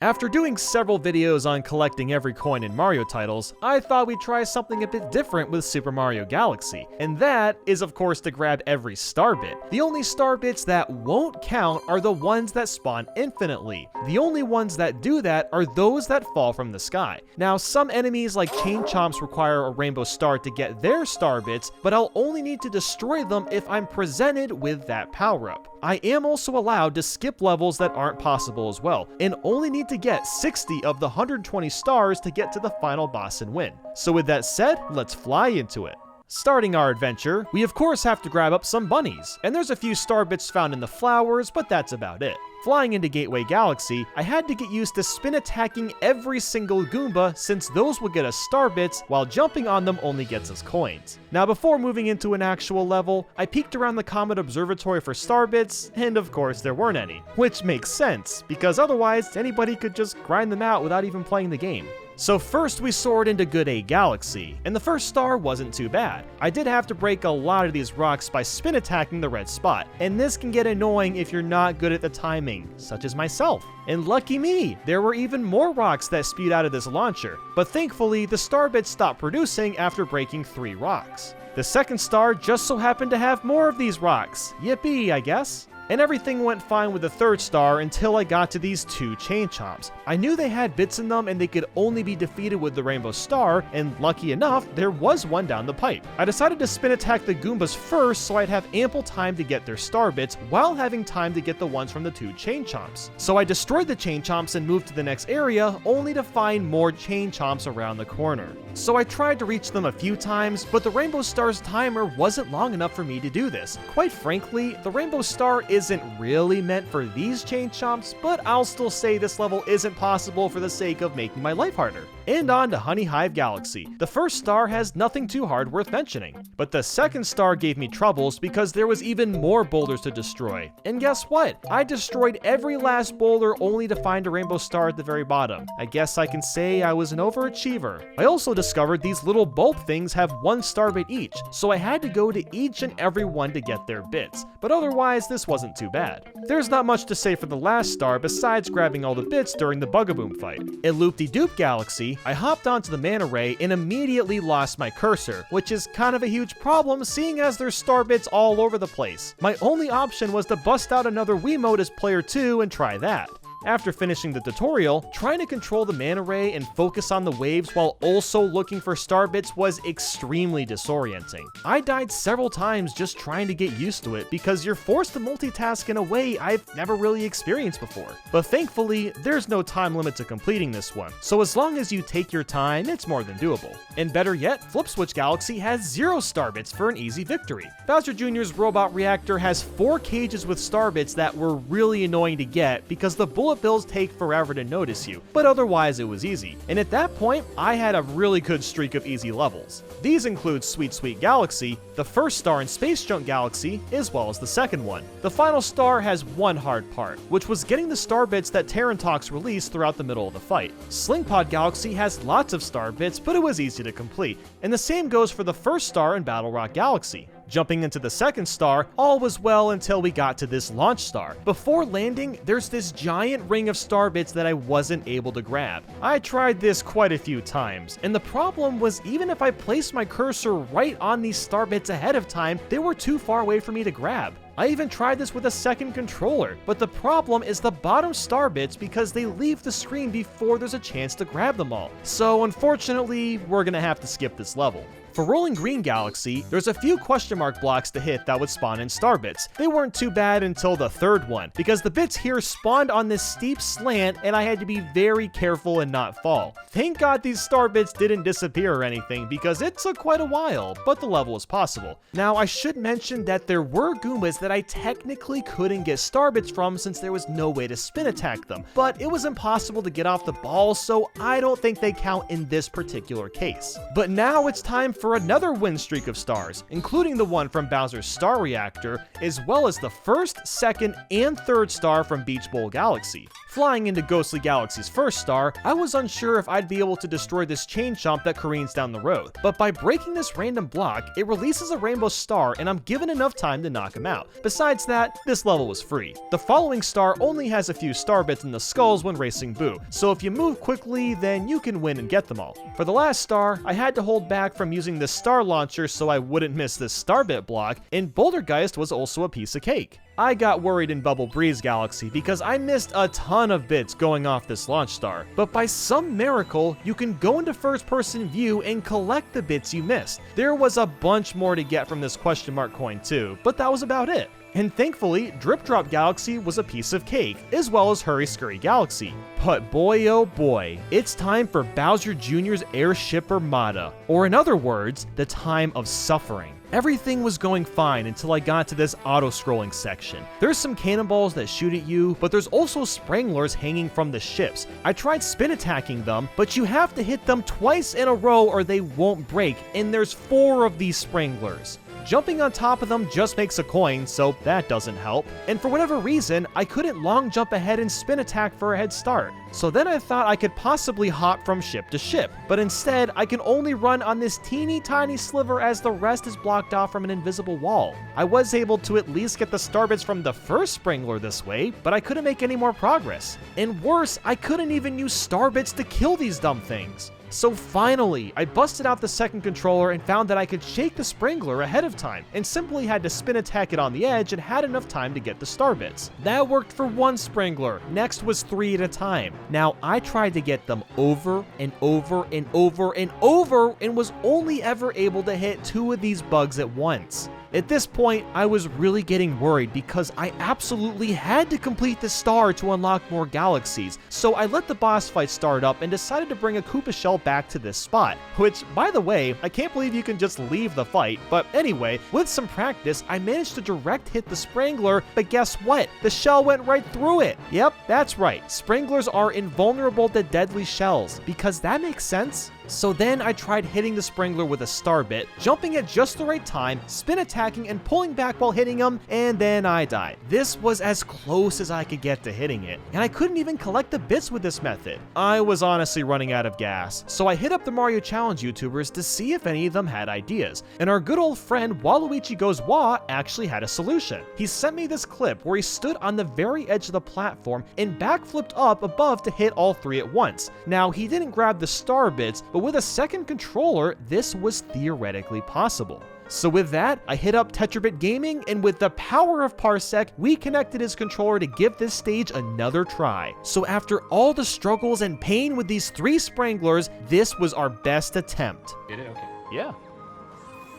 After doing several videos on collecting every coin in Mario titles, I thought we'd try something a bit different with Super Mario Galaxy, and that is of course to grab every star bit. The only star bits that won't count are the ones that spawn infinitely. The only ones that do that are those that fall from the sky. Now, some enemies like Chain Chomps require a rainbow star to get their star bits, but I'll only need to destroy them if I'm presented with that power-up. I am also allowed to skip levels that aren't possible as well, and only need to get 60 of the 120 stars to get to the final boss and win. So with that said, let's fly into it. Starting our adventure, we of course have to grab up some bunnies, and there's a few star bits found in the flowers, but that's about it. Flying into Gateway Galaxy, I had to get used to spin attacking every single Goomba since those will get us star bits while jumping on them only gets us coins. Now before moving into an actual level, I peeked around the Comet Observatory for star bits, and of course there weren't any. Which makes sense, because otherwise anybody could just grind them out without even playing the game. So first we soared into Good A Galaxy, and the first star wasn't too bad. I did have to break a lot of these rocks by spin attacking the red spot, and this can get annoying if you're not good at the timing, such as myself. And lucky me, there were even more rocks that spewed out of this launcher, but thankfully the star bits stopped producing after breaking 3 rocks. The second star just so happened to have more of these rocks. Yippee, I guess. And everything went fine with the third star until I got to these 2 Chain Chomps. I knew they had bits in them and they could only be defeated with the rainbow star, and lucky enough, there was one down the pipe. I decided to spin attack the Goombas first so I'd have ample time to get their star bits while having time to get the ones from the 2 Chain Chomps. So I destroyed the Chain Chomps and moved to the next area, only to find more Chain Chomps around the corner. So I tried to reach them a few times, but the Rainbow Star's timer wasn't long enough for me to do this. Quite frankly, the Rainbow Star isn't really meant for these Chain Chomps, but I'll still say this level isn't possible for the sake of making my life harder. And on to Hive Galaxy. The first star has nothing too hard worth mentioning, but the second star gave me troubles because there was even more boulders to destroy. And guess what? I destroyed every last boulder only to find a rainbow star at the very bottom. I guess I can say I was an overachiever. I also discovered these little bulb things have 1 star bit each, so I had to go to each and every one to get their bits, but otherwise this wasn't too bad. There's not much to say for the last star besides grabbing all the bits during the Bugaboom fight. At Loop-de-Doop Galaxy, I hopped onto the mana ray and immediately lost my cursor, which is kind of a huge problem seeing as there's star bits all over the place. My only option was to bust out another Wiimote as player 2 and try that. After finishing the tutorial, trying to control the mana ray and focus on the waves while also looking for star bits was extremely disorienting. I died several times just trying to get used to it because you're forced to multitask in a way I've never really experienced before. But thankfully, there's no time limit to completing this one, so as long as you take your time, it's more than doable. And better yet, Flip Switch Galaxy has 0 star bits for an easy victory. Bowser Jr.'s robot reactor has 4 cages with star bits that were really annoying to get because the bullet bills take forever to notice you, but otherwise it was easy. And at that point, I had a really good streak of easy levels. These include Sweet Sweet Galaxy, the first star in Space Junk Galaxy, as well as the second one. The final star has one hard part, which was getting the star bits that Tarantox released throughout the middle of the fight. Sling Pod Galaxy has lots of star bits, but it was easy to complete, and the same goes for the first star in Battle Rock Galaxy. Jumping into the second star, all was well until we got to this launch star. Before landing, there's this giant ring of star bits that I wasn't able to grab. I tried this quite a few times, and the problem was even if I placed my cursor right on these star bits ahead of time, they were too far away for me to grab. I even tried this with a second controller, but the problem is the bottom star bits because they leave the screen before there's a chance to grab them all. So unfortunately, we're gonna have to skip this level. For Rolling Green Galaxy, there's a few question mark blocks to hit that would spawn in star bits. They weren't too bad until the third one, because the bits here spawned on this steep slant and I had to be very careful and not fall. Thank God these star bits didn't disappear or anything because it took quite a while, but the level was possible. Now I should mention that there were Goombas that I technically couldn't get star bits from since there was no way to spin attack them, but it was impossible to get off the ball, so I don't think they count in this particular case. But now it's time for for another win streak of stars, including the one from Bowser's Star Reactor, as well as the first, second, and third star from Beach Bowl Galaxy. Flying into Ghostly Galaxy's first star, I was unsure if I'd be able to destroy this chain chomp that careens down the road, but by breaking this random block, it releases a rainbow star and I'm given enough time to knock him out. Besides that, this level was free. The following star only has a few star bits in the skulls when racing Boo, so if you move quickly, then you can win and get them all. For the last star, I had to hold back from using this star launcher so I wouldn't miss this star bit block, and Bouldergeist was also a piece of cake. I got worried in Bubble Breeze Galaxy because I missed a ton of bits going off this launch star, but by some miracle, you can go into first person view and collect the bits you missed. There was a bunch more to get from this question mark coin too, but that was about it. And thankfully, Drip Drop Galaxy was a piece of cake, as well as Hurry Scurry Galaxy. But boy oh boy, it's time for Bowser Jr.'s Airship Armada, or in other words, the time of suffering. Everything was going fine until I got to this auto-scrolling section. There's some cannonballs that shoot at you, but there's also spranglers hanging from the ships. I tried spin attacking them, but you have to hit them twice in a row or they won't break, and there's 4 of these spranglers. Jumping on top of them just makes a coin, so that doesn't help. And for whatever reason, I couldn't long jump ahead and spin attack for a head start. So then I thought I could possibly hop from ship to ship, but instead I can only run on this teeny tiny sliver as the rest is blocked off from an invisible wall. I was able to at least get the starbits from the first sprangler this way, but I couldn't make any more progress. And worse, I couldn't even use starbits to kill these dumb things. So finally, I busted out the second controller and found that I could shake the sprangler ahead of time, and simply had to spin attack it on the edge and had enough time to get the star bits. That worked for one sprangler, next was 3 at a time. Now I tried to get them over and over and over and over and was only ever able to hit 2 of these bugs at once. At this point, I was really getting worried because I absolutely had to complete the star to unlock more galaxies, so I let the boss fight start up and decided to bring a Koopa Shell back to this spot, which, by the way, I can't believe you can just leave the fight, but anyway, with some practice, I managed to direct hit the Sprangler, but guess what? The shell went right through it! Yep, that's right, Spranglers are invulnerable to deadly shells, because that makes sense. So then I tried hitting the Sprangler with a star bit, jumping at just the right time, spin attacking and pulling back while hitting him, and then I died. This was as close as I could get to hitting it, and I couldn't even collect the bits with this method. I was honestly running out of gas, so I hit up the Mario Challenge YouTubers to see if any of them had ideas, and our good old friend Waluigi Goes Wah actually had a solution. He sent me this clip where he stood on the very edge of the platform and backflipped up above to hit all 3 at once. Now, he didn't grab the star bits, but with a second controller, this was theoretically possible. So with that, I hit up Tetrabit Gaming, and with the power of Parsec, we connected his controller to give this stage another try. So after all the struggles and pain with these 3 Spranglers, this was our best attempt. Did it? Okay. Yeah.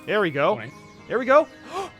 There we go. Nice. There we go.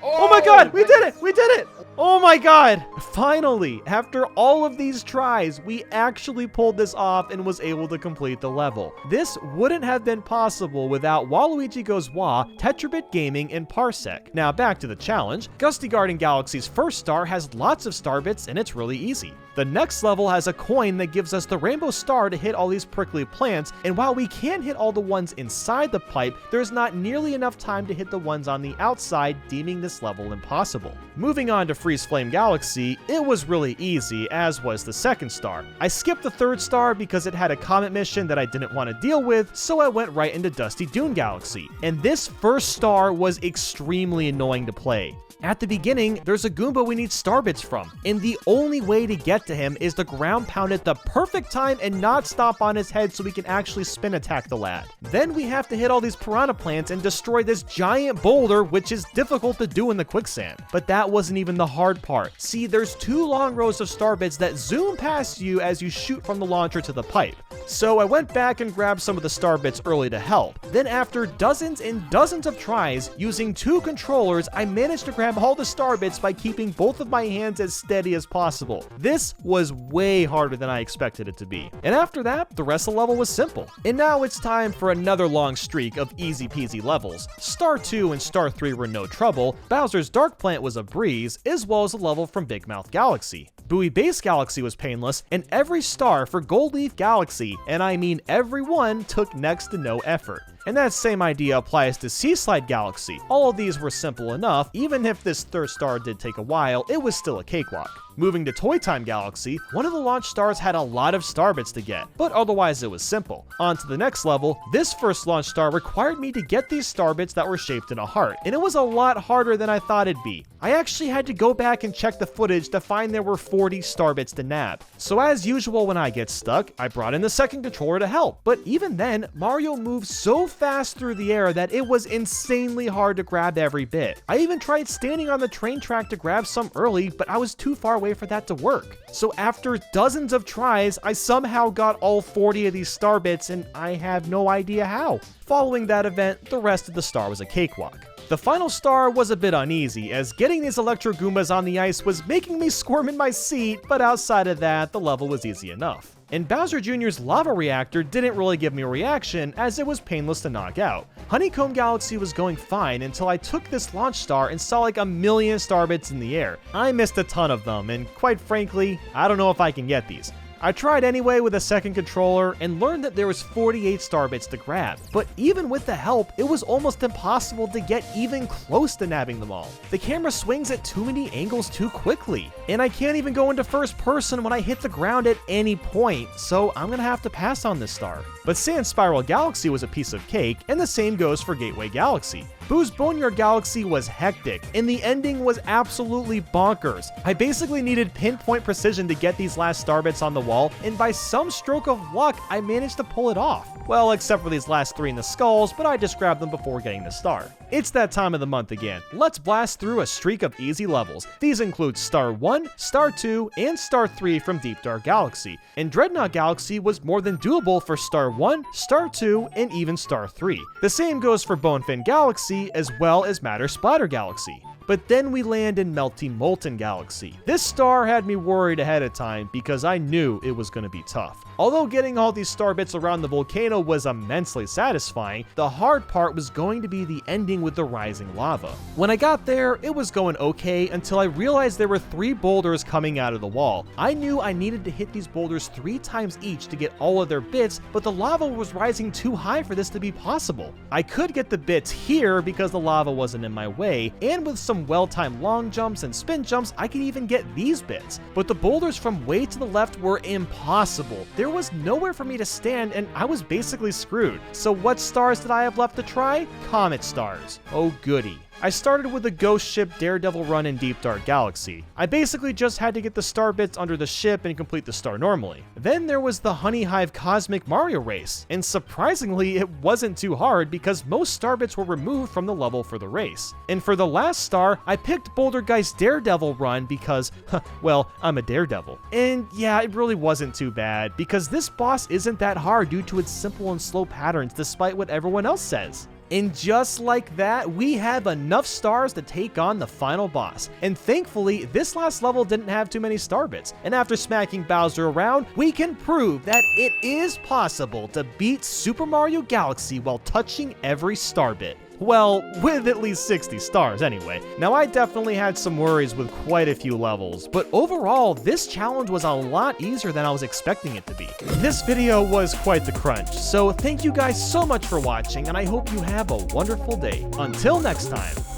Oh my god, we did it! We did it! Oh my god! Finally, after all of these tries, we actually pulled this off and was able to complete the level. This wouldn't have been possible without Waluigi Goes Wah, Tetrabit Gaming, and Parsec. Now back to the challenge. Gusty Garden Galaxy's first star has lots of star bits and it's really easy. The next level has a coin that gives us the rainbow star to hit all these prickly plants, and while we can hit all the ones inside the pipe, there's not nearly enough time to hit the ones on the outside, deeming this level impossible. Moving on to Freeze Flame Galaxy, it was really easy, as was the second star. I skipped the third star because it had a comet mission that I didn't want to deal with, so I went right into Dusty Dune Galaxy. And this first star was extremely annoying to play. At the beginning, there's a Goomba we need star bits from, and the only way to get to him is to ground pound at the perfect time and not stop on his head so we can actually spin attack the lad. Then we have to hit all these piranha plants and destroy this giant boulder, which is difficult to do in the quicksand. But that wasn't even the hard part. See, there's 2 long rows of star bits that zoom past you as you shoot from the launcher to the pipe. So I went back and grabbed some of the star bits early to help. Then after dozens and dozens of tries, using 2 controllers, I managed to grab all the star bits by keeping both of my hands as steady as possible. This was way harder than I expected it to be. And after that, the rest of the level was simple. And now it's time for another long streak of easy peasy levels. Star 2 and Star 3 were no trouble, Bowser's Dark Plant was a breeze, as well as a level from Big Mouth Galaxy. Bowie Base Galaxy was painless, and every star for Gold Leaf Galaxy, and I mean every one, took next to no effort. And that same idea applies to Seaside Galaxy. All of these were simple enough, even if this third star did take a while, it was still a cakewalk. Moving to Toy Time Galaxy, one of the launch stars had a lot of star bits to get, but otherwise it was simple. On to the next level, this first launch star required me to get these star bits that were shaped in a heart, and it was a lot harder than I thought it'd be. I actually had to go back and check the footage to find there were 40 star bits to nab. So as usual when I get stuck, I brought in the second controller to help, but even then, Mario moves so fast through the air that it was insanely hard to grab every bit. I even tried standing on the train track to grab some early, but I was too far away for that to work. So after dozens of tries, I somehow got all 40 of these star bits, and I have no idea how. Following that event, the rest of the star was a cakewalk. The final star was a bit uneasy, as getting these Electro Goombas on the ice was making me squirm in my seat, but outside of that, the level was easy enough. And Bowser Jr.'s lava reactor didn't really give me a reaction, as it was painless to knock out. Honeycomb Galaxy was going fine until I took this launch star and saw like a million star bits in the air. I missed a ton of them, and quite frankly, I don't know if I can get these. I tried anyway with a second controller and learned that there was 48 star bits to grab, but even with the help, it was almost impossible to get even close to nabbing them all. The camera swings at too many angles too quickly, and I can't even go into first person when I hit the ground at any point, so I'm gonna have to pass on this star. But Sand Spiral Galaxy was a piece of cake, and the same goes for Gateway Galaxy. Boo's Bonyard Galaxy was hectic, and the ending was absolutely bonkers. I basically needed pinpoint precision to get these last star bits on the wall, and by some stroke of luck, I managed to pull it off. Well, except for these last 3 in the skulls, but I just grabbed them before getting the star. It's that time of the month again. Let's blast through a streak of easy levels. These include Star 1, Star 2, and Star 3 from Deep Dark Galaxy. And Dreadnought Galaxy was more than doable for Star 1, Star 2, and even Star 3. The same goes for Bonefin Galaxy, as well as Matter Splatter Galaxy. But then we land in Molten Galaxy. This star had me worried ahead of time because I knew it was going to be tough. Although getting all these star bits around the volcano was immensely satisfying, the hard part was going to be the ending with the rising lava. When I got there, it was going okay until I realized there were 3 boulders coming out of the wall. I knew I needed to hit these boulders 3 times each to get all of their bits, but the lava was rising too high for this to be possible. I could get the bits here because the lava wasn't in my way, and with some well-timed long jumps and spin jumps, I could even get these bits. But the boulders from way to the left were impossible. There was nowhere for me to stand, and I was basically screwed. So what stars did I have left to try? Comet stars. Oh goody. I started with the Ghost Ship Daredevil run in Deep Dark Galaxy. I basically just had to get the star bits under the ship and complete the star normally. Then there was the Hive Cosmic Mario race, and surprisingly it wasn't too hard because most star bits were removed from the level for the race. And for the last star, I picked Bouldergeist's Daredevil run because, well, I'm a daredevil. And yeah, it really wasn't too bad because this boss isn't that hard due to its simple and slow patterns despite what everyone else says. And just like that, we have enough stars to take on the final boss. And thankfully, this last level didn't have too many star bits. And after smacking Bowser around, we can prove that it is possible to beat Super Mario Galaxy while touching every star bit. Well, with at least 60 stars anyway. Now I definitely had some worries with quite a few levels, but overall this challenge was a lot easier than I was expecting it to be. This video was quite the crunch, so thank you guys so much for watching and I hope you have a wonderful day. Until next time.